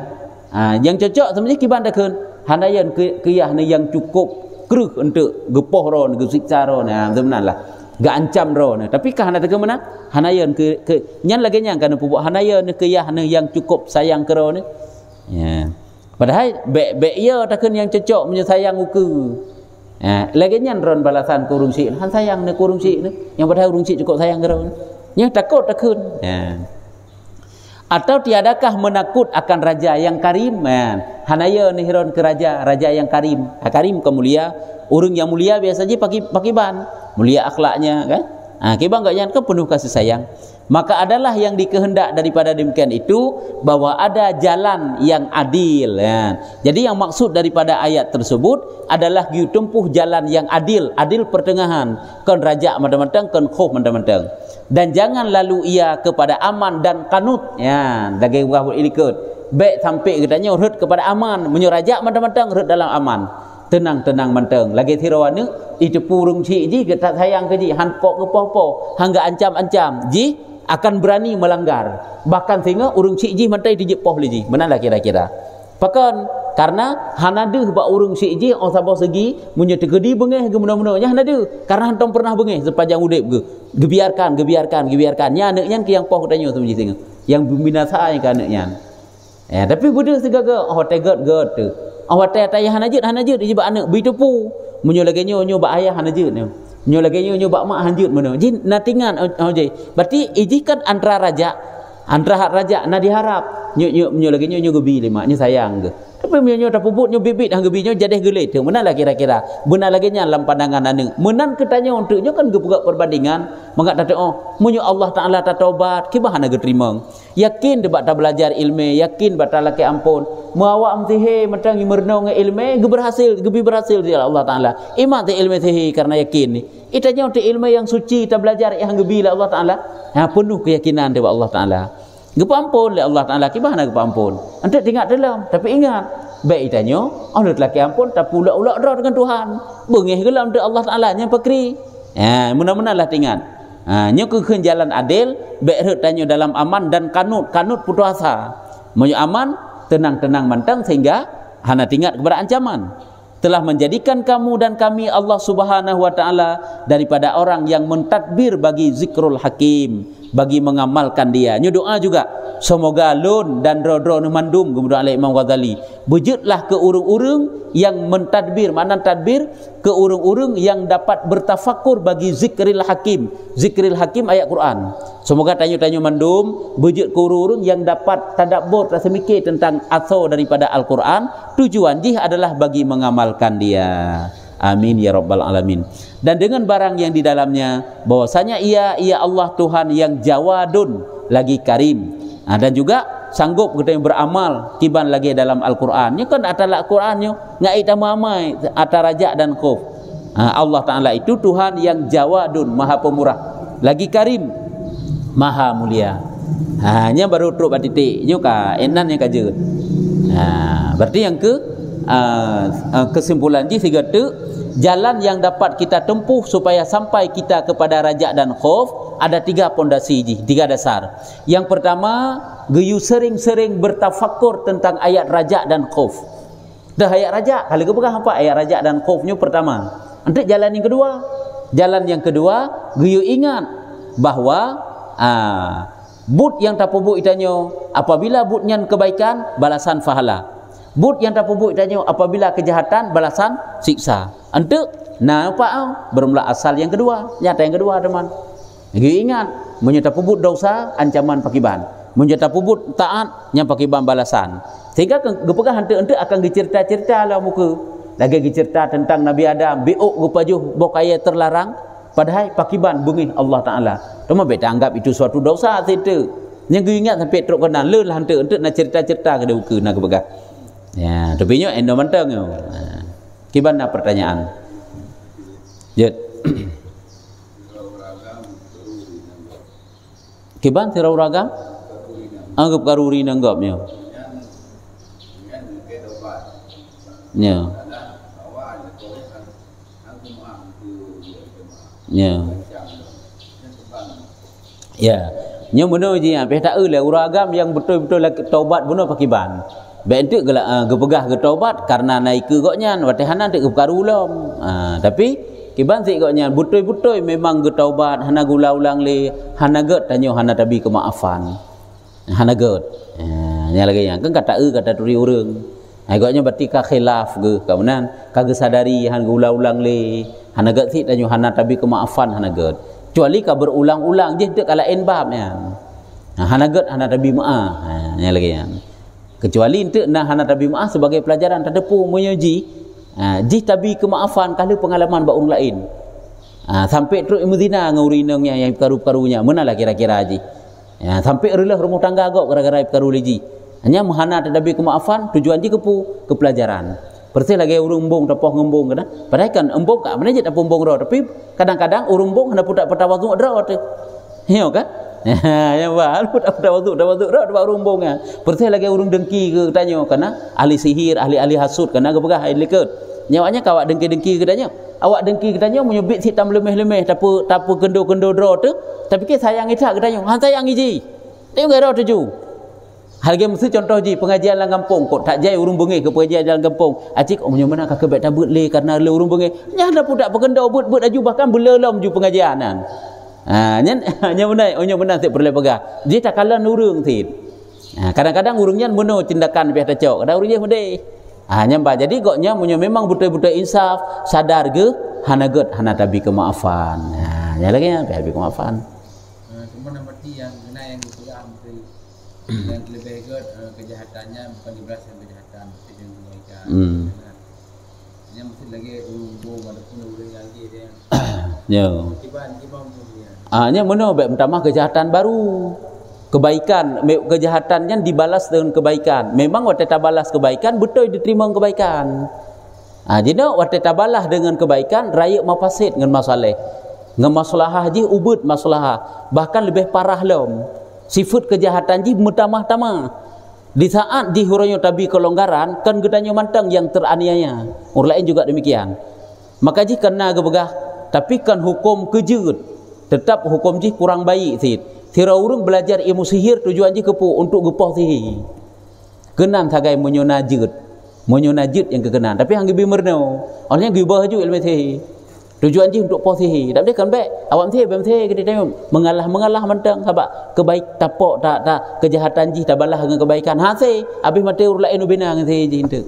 Yang cocok sebenarnya kiban dah keun. Hanayan kiyah ni yang cukup keruh untuk gepoh ro ni, gesiksa ro ni. Sebenarlah gak ancam ro ni, tapi kah nak mana hanayan ke nyan lagi nyang kana pupuk hanayan ke yah ni yang cukup sayang ke ro ni. Ya, padahal be ya takkan yang cocok punya sayang uku. Lagi nyan ron balasan ke urung sik han sayang ni ke urung sik ni, yang padahal urung sik cukup sayang ke ro ni. Nya takut takun. Ya. Atau tiadakah menakut akan raja yang karim? Hanaya ni ron ke raja yang karim. Karim ke mulia, urang yang mulia biasanya pakai ban. Mulia akhlaknya kan, kibang gak yang penuh kasih sayang. Maka adalah yang dikehendak daripada demikian itu, bahwa ada jalan yang adil ya. Jadi yang maksud daripada ayat tersebut adalah tempuh jalan yang adil pertengahan, kan raja mentang-mentang, kan khauf mentang-mentang. Dan jangan lalu ia kepada aman dan kanut ya, dagi buah ikut baik sampai katanya urut kepada aman, menyuraja mentang-mentang urut dalam aman. Tenang-tenang menteng lagi tirawana itu purung cik ji tak sayang ke ji han pok ke poh hangga ancam-ancam ji akan berani melanggar, bahkan sehingga urung cik ji mentai di poh le ji manalah kira-kira pakan karena hanadeuh ba urung cik ji on sabah segi munyo tegedi bengeh ge mena-mena nya hanadeuh karena hantom pernah bengeh sepanjang urip ge gebiarkan nya anaknya ke yang poh tanya semji sehingga yang binasa yang ke anaknya ya tapi budak segaga tegat tu awak tayah hanajut dijebak anak bitepu munyo lagi nyo ba ayah hanajut nyo lagi nyo bak mak hanjut mana jin natingan je berarti iji kan antara raja na diharap nyo lagi nyo gebi lima nyo sayang ke tapi nyo tak puput nyo bibit hang gebi nyo jadeh gelet menalah kira-kira benar lagi nya dalam pandangan aneung menan ketanya untuk nyo kan gebuka perbandingan mangak tak munyo Allah Taala tak taubat kibah na geterima yakin debat tak belajar ilmu yakin batal laki ampun muawak mtihe mentang imernong ilmu gebi berhasil di Allah Taala iman te ilmu tehi karena yakin ni itanya untuk ilmu yang suci tak belajar yang gebi Allah Taala penuh keyakinan debat Allah Taala gepampun oleh Allah Taala kibah na gepampun ante tinggal dalam tapi ingat baik itanya Allah laki ampun tak pula-ula dah dengan Tuhan bengih gelam de Allah Taala nya pakri mudah-mudahanlah tinggal nya ke jalan adil baik tanya dalam aman dan kanut putus asa mau aman tenang-tenang mantang sehingga hana tinggal kepada ancaman telah menjadikan kamu dan kami Allah Subhanahu wa taala daripada orang yang mentadbir bagi zikrul hakim bagi mengamalkan dia. Nyo doa juga semoga lun dan rodro mandum kemudian oleh Imam Ghazali wujudlah ke urung-urung yang mentadbir, makna tadbir ke urung-urung yang dapat bertafakur bagi zikril hakim ayat Quran. Semoga tanyo-tanyo mandum wujud ke urung-urung yang dapat tadabbur, rasa mikir tentang asal daripada Al-Quran. Tujuan jih adalah bagi mengamalkan dia. Amin ya rabbal alamin. Dan dengan barang yang di dalamnya bahwasanya ia Allah Tuhan yang jawadun lagi karim. Dan juga sanggup kita yang beramal tiban lagi dalam Al-Quran. Ini kan atas Al-Quran nyo ngai tamamai antara raja dan khauf. Allah Taala itu Tuhan yang jawadun, maha pemurah, lagi karim, maha mulia. Hanya baru truk titik nyo ka enan yang kaje. Berarti yang kesimpulan ji tiga tu jalan yang dapat kita tempuh supaya sampai kita kepada raja dan khauf ada tiga pondasi ji, tiga dasar. Yang pertama, geyu sering-sering bertafakur tentang ayat raja dan khauf. Dah ayat raja, kalau ke pegang apa ayat raja dan khaufnya pertama. Nanti jalan yang kedua, geyu ingat bahawa but yang tapubuk itanyo apabila butnya kebaikan balasan pahala. But yang tapubuk itanyo apabila kejahatan balasan siksa. Ante apa bermula asal yang kedua, nyata yang kedua teman. Lagi ingat, menyata pubut dosa ancaman pakiban, menyata pubut taat yang pakiban balasan. Sehingga gepegah hante-hante akan dicerita-cerita lah muka. Lagi dicerita tentang Nabi Adam biuk gepajuh bokaya terlarang, padahal pakiban bungih Allah Taala. Cuma beta anggap itu suatu dosa situ. Yang ingat sampai teruk kena lelah hante-hante nak cerita-cerita ke muka nak gepegah. Ya, tapi nyo endo mentang nyo. Gimana pertanyaan? Jad. Kiban tirau ragam? Anggap karuri nanggapnya. Ya. Ya. Ya. Nya benar je apa tak lah uragam yang betul-betul taubat benar pakiban. Baik tu gepegah ke taubat karena naik ke goknya watihana tu karulam. Tapi kiban sik goknya betul-betul memang getaubat hana gula ulang le hana get tanyo hana tabi kemaafan. Hana get. Nya lagi yang kan kata kata turi urang. Ai goknya berarti ka khilaf ge kamunan kage sadari hana gula ulang le hana get sik tanyo hana tabi kemaafan hana get. Kecuali ka berulang-ulang je tu kala en babnya. Hana get hana tabi maaf. Nya lagi yang kecuali untuk nah hana tabi maaf sebagai pelajaran terdepu menyoji ji tabi kemaafan kalau pengalaman ba orang lain sampai terus muzina ngaurinangnya yang karu-karunya menalah kira-kira ji sampai relah rumah tangga agak gara-gara karu liji hanya menghana tabi kemaafan tujuan ji kepu ke pelajaran persis lagi urung embung tapoh ngembung kada padahal kan embung kak mana je tak embung ro tapi kadang-kadang urung embung hana putak petawazu ro tu heo kan yang wal put apa tawazu ro ba rumbongnya persis lagi urung dengki ke tanya karena ahli sihir ahli hasud karena gepegah ahli liket nyawanya kawak dengki-dengki ke tanya awak dengki ke tanya menyebit hitam lemeh-lemeh tapi kendo-kendo ro tu tapi ke sayang ita ke tanya han sayang iji tengok ro tuju harga mesti contoh ji pengajian dalam kampung kok tak jai urung bengih ke pengajian dalam kampung acik omnya mana kakak bet tabut le karena le urung bengih nya ada pudak pekendo but aju bahkan belelom ju pengajianan nya benar tak perlu pegah dia tak kala nurung tit kadang-kadang urungnya meno tindakan biasa cok kadang urungnya mendai nyambah jadi goknya punya memang betul-betul insaf sadar ge hana get hana tabi kemaafan nya lagi tabi kemaafan cuma berarti yang kena yang dipegang yang lebih get kejahatannya bukan dibalaskan kejahatan tapi yang kebaikan nya mesti lagi urung ataupun urung lagi dia ya kiban nya meno baik pertama kejahatan baru kebaikan kejahatannya dibalas dengan kebaikan memang waktu tak balas kebaikan betul diterima kebaikan jadi waktu tak balas dengan kebaikan raya mafasid dengan masalah dengan maslahah ji ubud maslahah bahkan lebih parah lom sifat kejahatan ji bertambah-tambah di saat ji huranya tabi kelonggaran kan gedanya mantang yang teraniaya orang lain juga demikian maka ji kena gebegah tapi kan hukum kejut tetap hukum ji kurang baik sit tira urung belajar ilmu sihir tujuan ji kepu untuk gepoh sihir kenan tagai menyonajut yang kekenan tapi hang gibi merno orangnya gibah ju ilmu sihir Tujuan je untuk posisi. Tak boleh kan baik. Awak mesti kita tengok mengalah mentang sebab kebaik tapok tak kejahatan je tak balas dengan kebaikan. Ha se habis mati urut lain bina dengan se je hinte.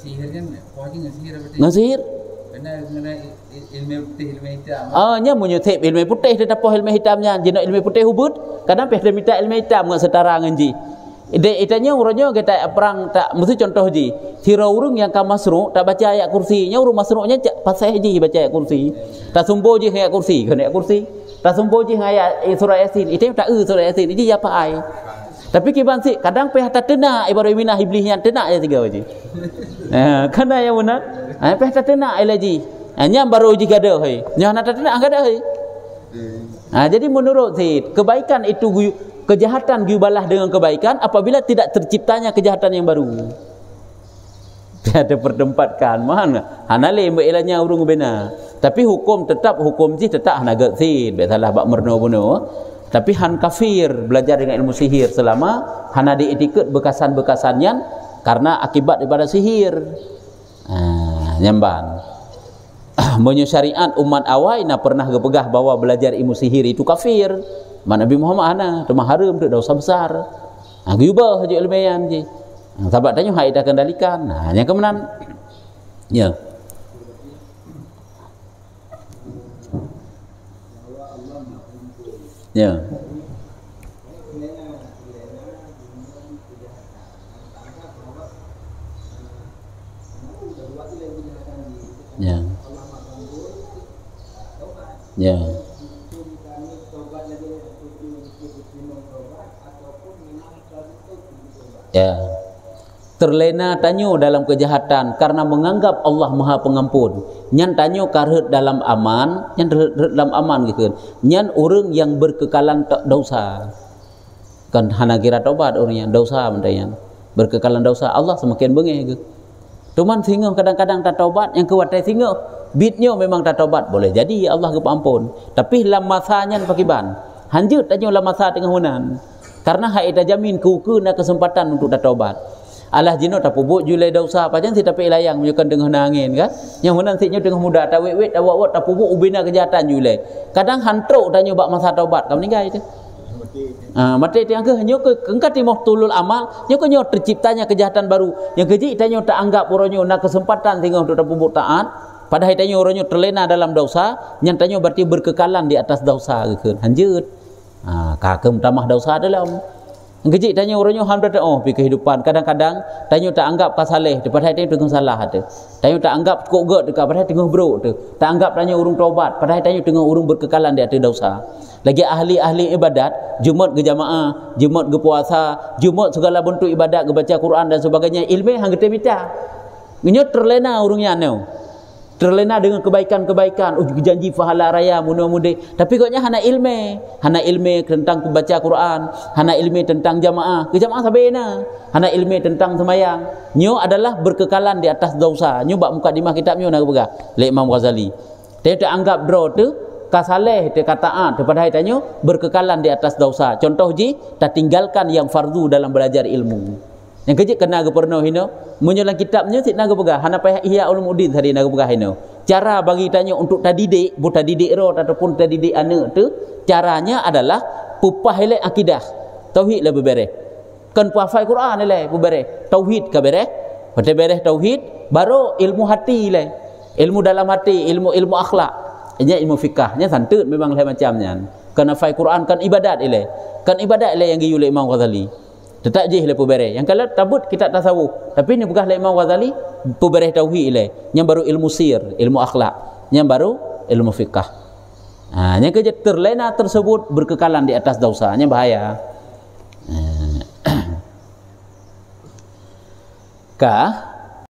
Sihir kan kuaji dengan sihir berarti. Dengan sihir? Kena ilmu putih ilmu hitam. Nya menyutip ilmu putih dia tapok ilmu hitamnya. Jenak ilmu putih hubud. Kadang peh dia minta ilmu hitam dengan setara dengan je. Itanya urangnya kita perang tak mesti contoh ji. Tira urang yang ka masru tak baca ayat kursi. Nya urang masruknya pasal ji baca ayat kursi. Tak sumbo ji ayat kursi, kena ayat kursi. Tak sumbo ji ayat surah Yasin. Itu tak surah Yasin. Ini apa ai? Tapi kiban si kadang peh tak tenak ibarat minah iblisnya tenak je tiga ji. Kana yang benar. Peh tak tenak lagi. Nya baru ji gadah hai. Nya nak tak tenak gadah hai. Jadi menurut si kebaikan itu kejahatan dibalah dengan kebaikan apabila tidak terciptanya kejahatan yang baru. Tiada perdempatkan mana hanale mbelanya urung bena. Tapi hukum tetap hukum ji tetap hana gatsid, salah bak merno buno. Tapi han kafir belajar dengan ilmu sihir selama hana dietiket bekasan-bekasannya karena akibat daripada sihir. Nyamban. Menyo syariat umat awal na pernah gepegah bahawa belajar ilmu sihir itu kafir. Mak Nabi Muhammad ana cuma haram tu dosa besar. Gibah je ilmian je. Sahabat tanya hak dah kendalikan. Yang kemenan. Ya. Ya. Ya. Ya. Ya. Terlena tanyo dalam kejahatan karena menganggap Allah Maha Pengampun. Nyan tanyo karhet dalam aman, nyan dalam aman gitu. Nyan orang yang berkekalan dosa. Kan hana kira tobat orangnya dosa mendayan. Berkekalan dosa Allah semakin bengih gitu. Cuman singa kadang-kadang tak tobat, yang kuatai singa bitnya memang tak tobat boleh jadi Allah kepampun. Tapi lam masanya pakiban. Hanjut tanyo lam masa tengah hunan. Karena hak ita jamin kena kesempatan untuk tak tobat. Allah jino tak pubuk julai dosa apa jangan tapi layang menyukan tengah angin kan. Yang hunan siknya tengah muda tak wet tak wak tak pubuk ubina kejahatan julai. Kadang hantruk tanyo bak masa tobat kau meninggal itu. Mati tiang ke nyo ke engkat timoh tulul amal nyo ke nyo terciptanya kejahatan baru. Yang keji tanyo tak anggap oronyo nak kesempatan tinggal untuk tak pubuk taat. Padahal tanyo oronyo terlena dalam dosa, nyantanyo berarti berkekalan di atas dosa ke hanjut. Kakem tamah dosa dalam. Kecik tanya orangnya ham dah pi kehidupan. Kadang-kadang tanya tak anggap kasaleh padahal dia tengah salah tu. Tanya tak anggap kok gak dekat padahal tengah bro tu. Tak anggap tanya urung taubat padahal tanya tengah urung berkekalan di atas dosa. Lagi ahli-ahli ibadat, Jumaat ke jamaah, Jumaat ke puasa, Jumaat segala bentuk ibadat, ke baca Quran dan sebagainya, ilmu hang kita minta. Nyo terlena urungnya neu. Terlena dengan kebaikan-kebaikan, janji pahala raya mudah-mudah. Tapi koknya hana ilmu tentang membaca Quran, hana ilmu tentang jamaah. Ke jamaah sabena. Hana ilmu tentang semayang. Nyo adalah berkekalan di atas dosa. Nyo bak muka dimah kitab nyo nak pegah. Le Imam Ghazali. Dia tak anggap draw tu kasaleh dia kataat daripada tanya berkekalan di atas dosa. Contoh ji tak tinggalkan yang fardu dalam belajar ilmu. Yang kecil kena ke pernah hino menyolang kitabnya sik naga pegah hana payah Ihya Ulumuddin tadi naga pegah hino. Cara bagi tanya untuk tadidik bu tadidik roh ataupun tadidik anak tu caranya adalah pupah elek akidah tauhid lah berbereh kan puafai Quran elek berbereh tauhid ka bereh pada bereh tauhid baru ilmu hati lah ilmu dalam hati ilmu akhlak nya ilmu fikahnya santut memang lain macamnya kan hafal Quran kan ibadat yang giyu oleh Imam Ghazali. Tetap je lepo bereh. Yang kalau tabut kita tasawuf. Tapi ni bukan Imam Ghazali bereh tauhid ile. Yang baru ilmu sir, ilmu akhlak. Yang baru ilmu fiqh. Yang kerja terlena tersebut berkekalan di atas dosanya bahaya. Kah